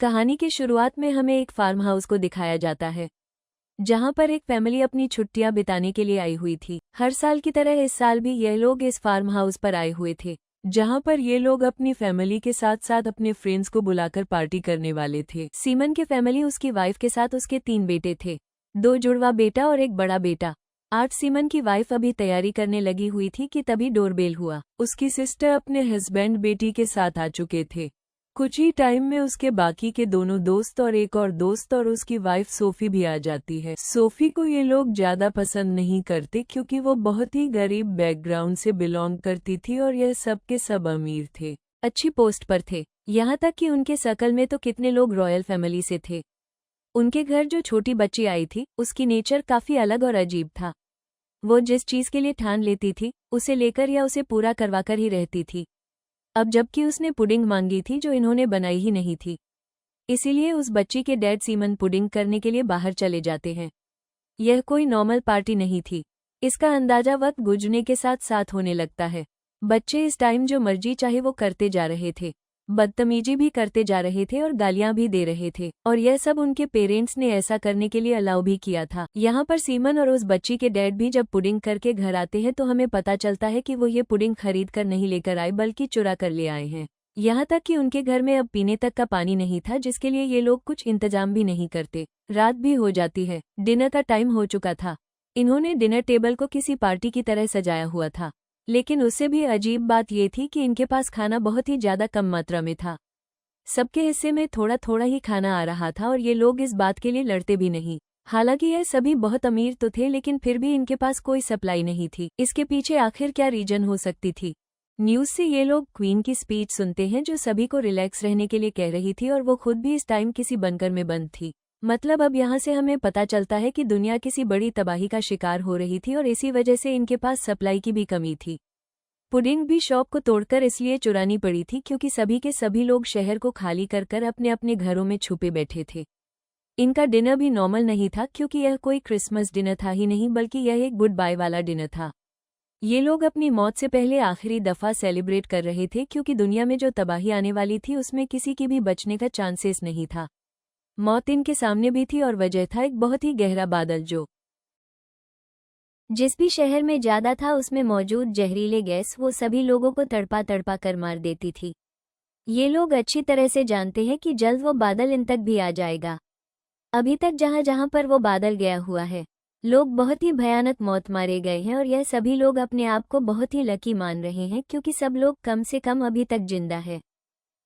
कहानी की शुरुआत में हमें एक फार्म हाउस को दिखाया जाता है, जहां पर एक फैमिली अपनी छुट्टियां बिताने के लिए आई हुई थी। हर साल की तरह इस साल भी यह लोग इस फार्म हाउस पर आए हुए थे, जहां पर ये लोग अपनी फैमिली के साथ साथ अपने फ्रेंड्स को बुलाकर पार्टी करने वाले थे। सीमन की फैमिली, उसकी वाइफ के साथ उसके 3 बेटे थे, 2 जुड़वा बेटा और एक बड़ा बेटा। आज सीमन की वाइफ अभी तैयारी करने लगी हुई थी कि तभी डोरबेल हुआ। उसकी सिस्टर अपने हस्बैंड बेटी के साथ आ चुके थे। कुछ ही टाइम में उसके बाकी के दोनों दोस्त और एक और दोस्त और उसकी वाइफ सोफी भी आ जाती है। सोफी को ये लोग ज्यादा पसंद नहीं करते क्योंकि वो बहुत ही गरीब बैकग्राउंड से बिलोंग करती थी और यह सब के सब अमीर थे, अच्छी पोस्ट पर थे। यहाँ तक कि उनके सर्कल में तो कितने लोग रॉयल फैमिली से थे। उनके घर जो छोटी बच्ची आई थी, उसकी नेचर काफी अलग और अजीब था। वो जिस चीज के लिए ठान लेती थी, उसे लेकर या उसे पूरा करवाकर ही रहती थी। अब जबकि उसने पुडिंग मांगी थी जो इन्होंने बनाई ही नहीं थी, इसीलिए उस बच्ची के डैड सीमन पुडिंग करने के लिए बाहर चले जाते हैं। यह कोई नॉर्मल पार्टी नहीं थी, इसका अंदाजा वक्त गुजरने के साथ साथ होने लगता है। बच्चे इस टाइम जो मर्जी चाहे वो करते जा रहे थे, बदतमीजी भी करते जा रहे थे और गालियां भी दे रहे थे, और यह सब उनके पेरेंट्स ने ऐसा करने के लिए अलाउ भी किया था। यहाँ पर सीमन और उस बच्ची के डैड भी जब पुडिंग करके घर आते हैं तो हमें पता चलता है कि वो ये पुडिंग खरीद कर नहीं लेकर आए बल्कि चुरा कर ले आए हैं। यहाँ तक कि उनके घर में अब पीने तक का पानी नहीं था, जिसके लिए ये लोग कुछ इंतजाम भी नहीं करते। रात भी हो जाती है, डिनर का टाइम हो चुका था। इन्होंने डिनर टेबल को किसी पार्टी की तरह सजाया हुआ था, लेकिन उससे भी अजीब बात ये थी कि इनके पास खाना बहुत ही ज्यादा कम मात्रा में था। सबके हिस्से में थोड़ा थोड़ा ही खाना आ रहा था और ये लोग इस बात के लिए लड़ते भी नहीं। हालांकि यह सभी बहुत अमीर तो थे, लेकिन फिर भी इनके पास कोई सप्लाई नहीं थी। इसके पीछे आखिर क्या रीजन हो सकती थी? न्यूज से ये लोग क्वीन की स्पीच सुनते हैं जो सभी को रिलैक्स रहने के लिए कह रही थी, और वो खुद भी इस टाइम किसी बंकर में बंद थी। मतलब अब यहाँ से हमें पता चलता है कि दुनिया किसी बड़ी तबाही का शिकार हो रही थी और इसी वजह से इनके पास सप्लाई की भी कमी थी। पुडिंग भी शॉप को तोड़कर इसलिए चुरानी पड़ी थी क्योंकि सभी के सभी लोग शहर को खाली कर कर अपने अपने घरों में छुपे बैठे थे। इनका डिनर भी नॉर्मल नहीं था क्योंकि यह कोई क्रिसमस डिनर था ही नहीं, बल्कि यह एक गुड बाय वाला डिनर था। ये लोग अपनी मौत से पहले आखिरी दफा सेलिब्रेट कर रहे थे क्योंकि दुनिया में जो तबाही आने वाली थी उसमें किसी की भी बचने का चांसेस नहीं था। मौत इनके सामने भी थी और वजह था एक बहुत ही गहरा बादल जो जिस भी शहर में ज्यादा था उसमें मौजूद जहरीले गैस वो सभी लोगों को तड़पा तड़पा कर मार देती थी। ये लोग अच्छी तरह से जानते हैं कि जल्द वो बादल इन तक भी आ जाएगा। अभी तक जहां जहां पर वो बादल गया हुआ है, लोग बहुत ही भयानक मौत मारे गए हैं, और यह सभी लोग अपने आप को बहुत ही लकी मान रहे हैं क्योंकि सब लोग कम से कम अभी तक जिंदा है।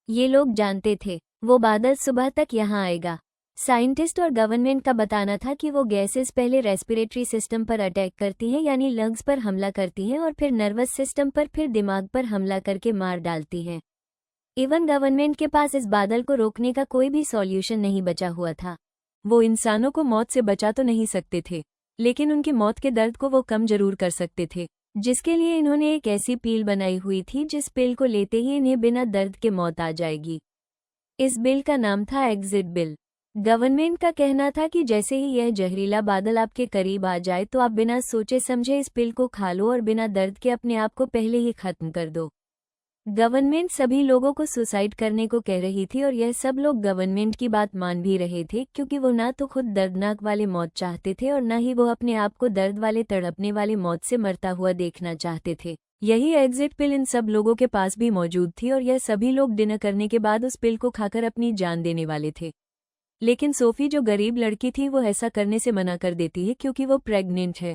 ये लोग जानते थे वो बादल सुबह तक यहाँ आएगा। साइंटिस्ट और गवर्नमेंट का बताना था कि वो गैसेस पहले रेस्पिरेटरी सिस्टम पर अटैक करती हैं, यानी लंग्स पर हमला करती हैं, और फिर नर्वस सिस्टम पर, फिर दिमाग पर हमला करके मार डालती हैं। इवन गवर्नमेंट के पास इस बादल को रोकने का कोई भी सॉल्यूशन नहीं बचा हुआ था। वो इंसानों को मौत से बचा तो नहीं सकते थे, लेकिन उनकी मौत के दर्द को वो कम जरूर कर सकते थे, जिसके लिए इन्होंने एक ऐसी पील बनाई हुई थी जिस पिल को लेते ही इन्हें बिना दर्द के मौत आ जाएगी। इस बिल का नाम था एग्जिट बिल। गवर्नमेंट का कहना था कि जैसे ही यह जहरीला बादल आपके करीब आ जाए तो आप बिना सोचे समझे इस पिल को खा लो और बिना दर्द के अपने आप को पहले ही खत्म कर दो। गवर्नमेंट सभी लोगों को सुसाइड करने को कह रही थी और यह सब लोग गवर्नमेंट की बात मान भी रहे थे क्योंकि वो ना तो खुद दर्दनाक वाले मौत चाहते थे और ना ही वो अपने आप को दर्द वाले तड़पने वाले मौत से मरता हुआ देखना चाहते थे। यही एग्जिट पिल इन सब लोगों के पास भी मौजूद थी और यह सभी लोग डिनर करने के बाद उस पिल को खाकर अपनी जान देने वाले थे। लेकिन सोफी जो गरीब लड़की थी वो ऐसा करने से मना कर देती है क्योंकि वो प्रेग्नेंट है।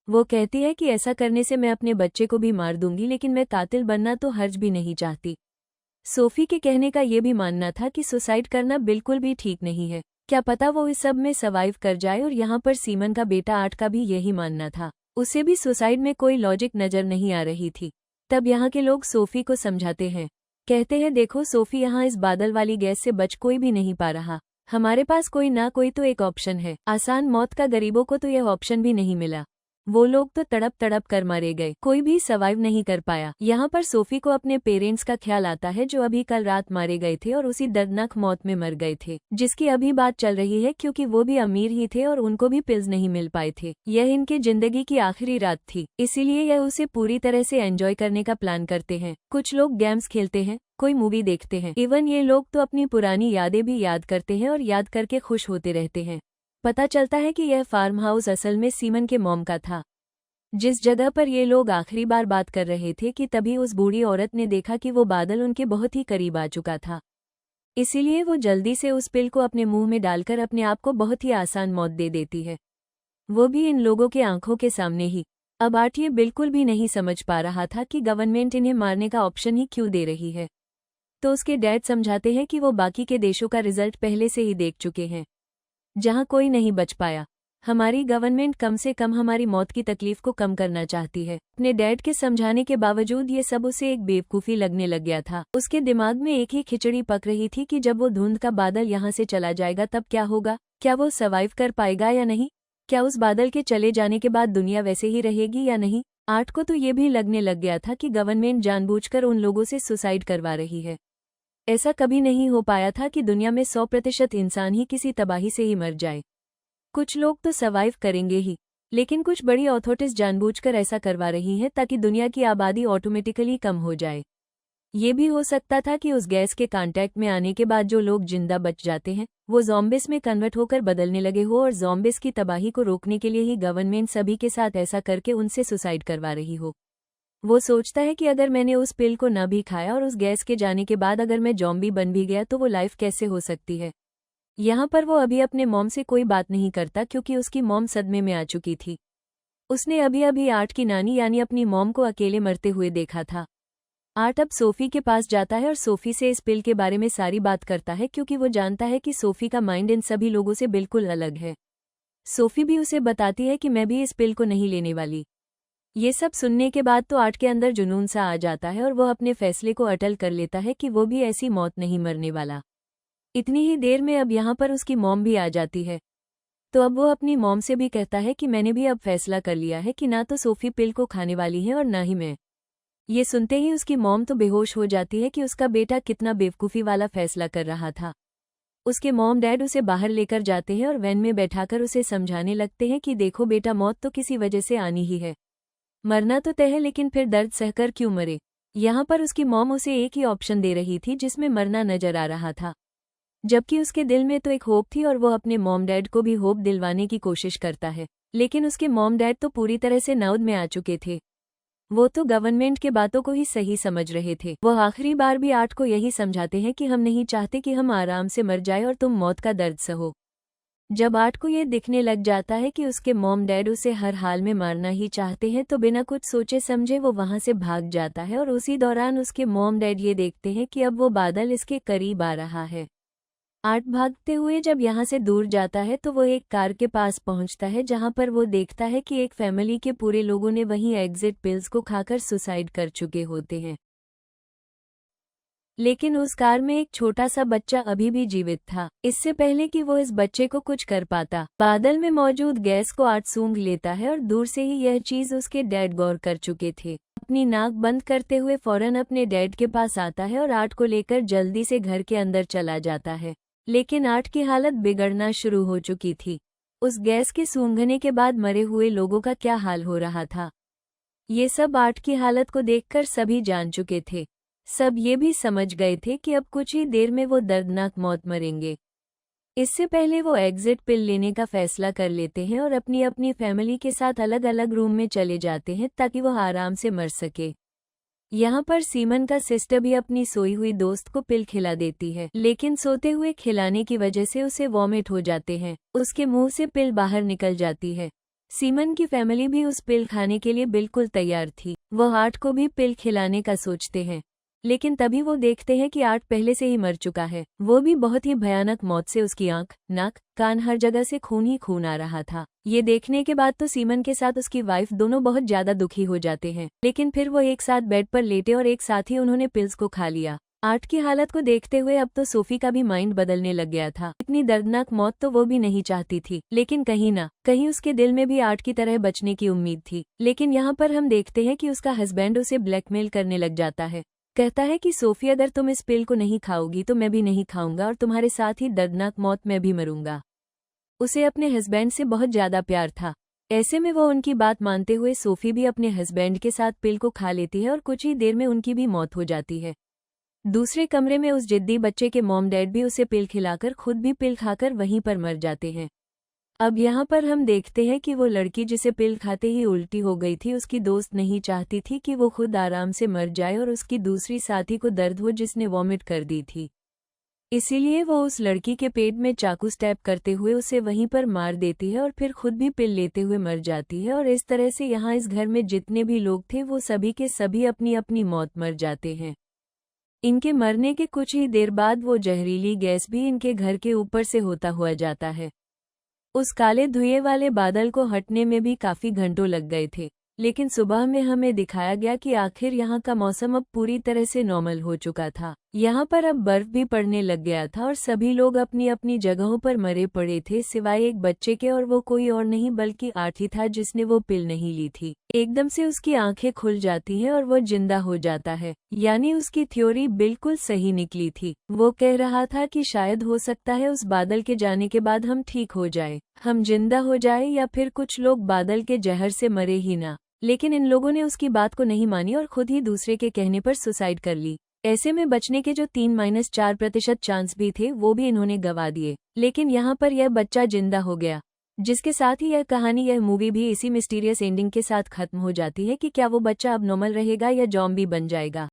वो कहती है कि ऐसा करने से मैं अपने बच्चे को भी मार दूंगी, लेकिन मैं कातिल बनना तो हर्ज भी नहीं चाहती। सोफी के कहने का ये भी मानना था कि सुसाइड करना बिल्कुल भी ठीक नहीं है, क्या पता वो इस सब में सर्वाइव कर जाए, और यहाँ पर सीमन का बेटा 8 का भी यही मानना था। उसे भी सुसाइड में कोई लॉजिक नजर नहीं आ रही थी। तब यहाँ के लोग सोफी को समझाते हैं, कहते हैं देखो सोफी, यहाँ इस बादल वाली गैस से बच कोई भी नहीं पा रहा। हमारे पास कोई ना कोई तो एक ऑप्शन है। आसान मौत का गरीबों को तो यह ऑप्शन भी नहीं मिला। वो लोग तो तड़प तड़प कर मारे गए, कोई भी सर्वाइव नहीं कर पाया। यहाँ पर सोफी को अपने पेरेंट्स का ख्याल आता है जो अभी कल रात मारे गए थे और उसी दर्दनाक मौत में मर गए थे, जिसकी अभी बात चल रही है क्योंकि वो भी अमीर ही थे और उनको भी पिल्स नहीं मिल पाए थे। यह इनके जिंदगी की आखिरी रात थी, इसीलिए यह उसे पूरी तरह से एंजॉय करने का प्लान करते हैं। कुछ लोग गेम्स खेलते हैं, कोई मूवी देखते हैं, इवन ये लोग तो अपनी पुरानी यादें भी याद करते हैं और याद करके खुश होते रहते हैं। पता चलता है कि यह फार्म हाउस असल में सीमन के मॉम का था। जिस जगह पर ये लोग आखिरी बार बात कर रहे थे कि तभी उस बूढ़ी औरत ने देखा कि वो बादल उनके बहुत ही करीब आ चुका था। इसीलिए वो जल्दी से उस पिल को अपने मुंह में डालकर अपने आप को बहुत ही आसान मौत दे देती है, वो भी इन लोगों के आंखों के सामने ही। अब आर्ट ये बिल्कुल भी नहीं समझ पा रहा था कि गवर्नमेंट इन्हें मारने का ऑप्शन ही क्यों दे रही है। तो उसके डैड समझाते हैं कि वो बाकी के देशों का रिजल्ट पहले से ही देख चुके हैं, जहां कोई नहीं बच पाया। हमारी गवर्नमेंट कम से कम हमारी मौत की तकलीफ को कम करना चाहती है। अपने डैड के समझाने के बावजूद ये सब उसे एक बेवकूफ़ी लगने लग गया था। उसके दिमाग में एक ही खिचड़ी पक रही थी कि जब वो धुंध का बादल यहाँ से चला जाएगा तब क्या होगा, क्या वो सर्वाइव कर पाएगा या नहीं, क्या उस बादल के चले जाने के बाद दुनिया वैसे ही रहेगी या नहीं। आर्ट को तो ये भी लगने लग गया था कि गवर्नमेंट जानबूझकर उन लोगों से सुसाइड करवा रही है। ऐसा कभी नहीं हो पाया था कि दुनिया में 100% इंसान ही किसी तबाही से ही मर जाए। कुछ लोग तो सर्वाइव करेंगे ही, लेकिन कुछ बड़ी अथॉरिटीज जानबूझकर ऐसा करवा रही हैं ताकि दुनिया की आबादी ऑटोमेटिकली कम हो जाए। ये भी हो सकता था कि उस गैस के कांटेक्ट में आने के बाद जो लोग जिंदा बच जाते हैं वो ज़ॉम्बिस में कन्वर्ट होकर बदलने लगे हो और ज़ॉम्बिस की तबाही को रोकने के लिए ही गवर्नमेंट सभी के साथ ऐसा करके उनसे सुसाइड करवा रही हो। वो सोचता है कि अगर मैंने उस पिल को न भी खाया और उस गैस के जाने के बाद अगर मैं ज़ॉम्बी बन भी गया तो वो लाइफ कैसे हो सकती है। यहाँ पर वो अभी अपने मॉम से कोई बात नहीं करता क्योंकि उसकी मॉम सदमे में आ चुकी थी। उसने अभी अभी आर्ट की नानी यानी अपनी मॉम को अकेले मरते हुए देखा था। आर्ट अब सोफी के पास जाता है और सोफी से इस पिल के बारे में सारी बात करता है क्योंकि वो जानता है कि सोफी का माइंड इन सभी लोगों से बिल्कुल अलग है। सोफी भी उसे बताती है कि मैं भी इस पिल को नहीं लेने वाली। ये सब सुनने के बाद तो आर्ट के अंदर जुनून सा आ जाता है और वह अपने फैसले को अटल कर लेता है कि वो भी ऐसी मौत नहीं मरने वाला। इतनी ही देर में अब यहाँ पर उसकी मॉम भी आ जाती है, तो अब वो अपनी मॉम से भी कहता है कि मैंने भी अब फैसला कर लिया है कि ना तो सोफी पिल को खाने वाली है और ना ही मैं। ये सुनते ही उसकी मॉम तो बेहोश हो जाती है कि उसका बेटा कितना बेवकूफ़ी वाला फैसला कर रहा था। उसके मॉम डैड उसे बाहर लेकर जाते हैं और वैन में बैठाकर उसे समझाने लगते हैं कि देखो बेटा, मौत तो किसी वजह से आनी ही है, मरना तो तय है, लेकिन फिर दर्द सहकर क्यों मरे। यहाँ पर उसकी मॉम उसे एक ही ऑप्शन दे रही थी जिसमें मरना नजर आ रहा था, जबकि उसके दिल में तो एक होप थी और वो अपने मॉम डैड को भी होप दिलवाने की कोशिश करता है। लेकिन उसके मॉम डैड तो पूरी तरह से नाउद में आ चुके थे, वो तो गवर्नमेंट के बातों को ही सही समझ रहे थे। वो आखिरी बार भी आर्ट को यही समझाते हैं कि हम नहीं चाहते कि हम आराम से मर जाए और तुम मौत का दर्द सहो। जब आर्ट को ये दिखने लग जाता है कि उसके मॉम डैड उसे हर हाल में मारना ही चाहते हैं तो बिना कुछ सोचे समझे वो वहां से भाग जाता है और उसी दौरान उसके मॉम डैड ये देखते हैं कि अब वो बादल इसके करीब आ रहा है। आर्ट भागते हुए जब यहाँ से दूर जाता है तो वो एक कार के पास पहुँचता है जहाँ पर वो देखता है कि एक फैमिली के पूरे लोगों ने वहीं एग्जिट पिल्स को खाकर सुसाइड कर चुके होते हैं, लेकिन उस कार में एक छोटा सा बच्चा अभी भी जीवित था। इससे पहले कि वो इस बच्चे को कुछ कर पाता, बादल में मौजूद गैस को आर्ट सूंघ लेता है और दूर से ही यह चीज उसके डैड गौर कर चुके थे। अपनी नाक बंद करते हुए फौरन अपने डैड के पास आता है और आर्ट को लेकर जल्दी से घर के अंदर चला जाता है, लेकिन आर्ट की हालत बिगड़ना शुरू हो चुकी थी। उस गैस के सूंघने के बाद मरे हुए लोगों का क्या हाल हो रहा था, ये सब आर्ट की हालत को देखकर सभी जान चुके थे। सब ये भी समझ गए थे कि अब कुछ ही देर में वो दर्दनाक मौत मरेंगे। इससे पहले वो एग्जिट पिल लेने का फैसला कर लेते हैं और अपनी अपनी फैमिली के साथ अलग अलग रूम में चले जाते हैं ताकि वो आराम से मर सके। यहाँ पर सीमन का सिस्टर भी अपनी सोई हुई दोस्त को पिल खिला देती है, लेकिन सोते हुए खिलाने की वजह से उसे वॉमिट हो जाते हैं, उसके मुंह से पिल बाहर निकल जाती है। सीमन की फैमिली भी उस पिल खाने के लिए बिल्कुल तैयार थी। वो आर्ट को भी पिल खिलाने का सोचते हैं, लेकिन तभी वो देखते हैं कि आर्ट पहले से ही मर चुका है, वो भी बहुत ही भयानक मौत से। उसकी आंख, नाक, कान, हर जगह से खून ही खून आ रहा था। ये देखने के बाद तो सीमन के साथ उसकी वाइफ दोनों बहुत ज्यादा दुखी हो जाते हैं, लेकिन फिर वो एक साथ बेड पर लेटे और एक साथ ही उन्होंने पिल्स को खा लिया। आर्ट की हालत को देखते हुए अब तो सोफी का भी माइंड बदलने लग गया था। इतनी दर्दनाक मौत तो वो भी नहीं चाहती थी, लेकिन कहीं ना कहीं उसके दिल में भी आर्ट की तरह बचने की उम्मीद थी। लेकिन यहाँ पर हम देखते हैं कि उसका हस्बैंड उसे ब्लैकमेल करने लग जाता है। कहता है कि सोफी, अगर तुम इस पिल को नहीं खाओगी तो मैं भी नहीं खाऊंगा और तुम्हारे साथ ही दर्दनाक मौत में भी मरूंगा। उसे अपने हस्बैंड से बहुत ज्यादा प्यार था। ऐसे में वो उनकी बात मानते हुए सोफी भी अपने हस्बैंड के साथ पिल को खा लेती है और कुछ ही देर में उनकी भी मौत हो जाती है। दूसरे कमरे में उस जिद्दी बच्चे के मॉम डैड भी उसे पिल खिलाकर खुद भी पिल खाकर वहीं पर मर जाते हैं। अब यहाँ पर हम देखते हैं कि वो लड़की जिसे पिल खाते ही उल्टी हो गई थी, उसकी दोस्त नहीं चाहती थी कि वो खुद आराम से मर जाए और उसकी दूसरी साथी को दर्द हो जिसने वॉमिट कर दी थी। इसीलिए वो उस लड़की के पेट में चाकू स्टैब करते हुए उसे वहीं पर मार देती है और फिर खुद भी पिल लेते हुए मर जाती है। और इस तरह से यहाँ इस घर में जितने भी लोग थे वो सभी के सभी अपनी अपनी मौत मर जाते हैं। इनके मरने के कुछ ही देर बाद वो जहरीली गैस भी इनके घर के ऊपर से होता हुआ जाता है। उस काले धुएं वाले बादल को हटने में भी काफी घंटों लग गए थे, लेकिन सुबह में हमें दिखाया गया कि आखिर यहाँ का मौसम अब पूरी तरह से नॉर्मल हो चुका था। यहाँ पर अब बर्फ भी पड़ने लग गया था और सभी लोग अपनी अपनी जगहों पर मरे पड़े थे सिवाय एक बच्चे के, और वो कोई और नहीं बल्कि आर्ट ही था जिसने वो पिल नहीं ली थी। एकदम से उसकी आंखें खुल जाती हैं और वो जिंदा हो जाता है। यानी उसकी थ्योरी बिल्कुल सही निकली थी। वो कह रहा था कि शायद हो सकता है उस बादल के जाने के बाद हम ठीक हो जाए, हम जिंदा हो जाए, या फिर कुछ लोग बादल के जहर से मरे ही ना। लेकिन इन लोगों ने उसकी बात को नहीं मानी और खुद ही दूसरे के कहने पर सुसाइड कर ली। ऐसे में बचने के जो 3-4% चांस भी थे वो भी इन्होंने गंवा दिए। लेकिन यहाँ पर यह बच्चा जिंदा हो गया, जिसके साथ ही यह कहानी, यह मूवी भी इसी मिस्टीरियस एंडिंग के साथ खत्म हो जाती है कि क्या वो बच्चा अब नॉर्मल रहेगा या जॉम्बी बन जाएगा।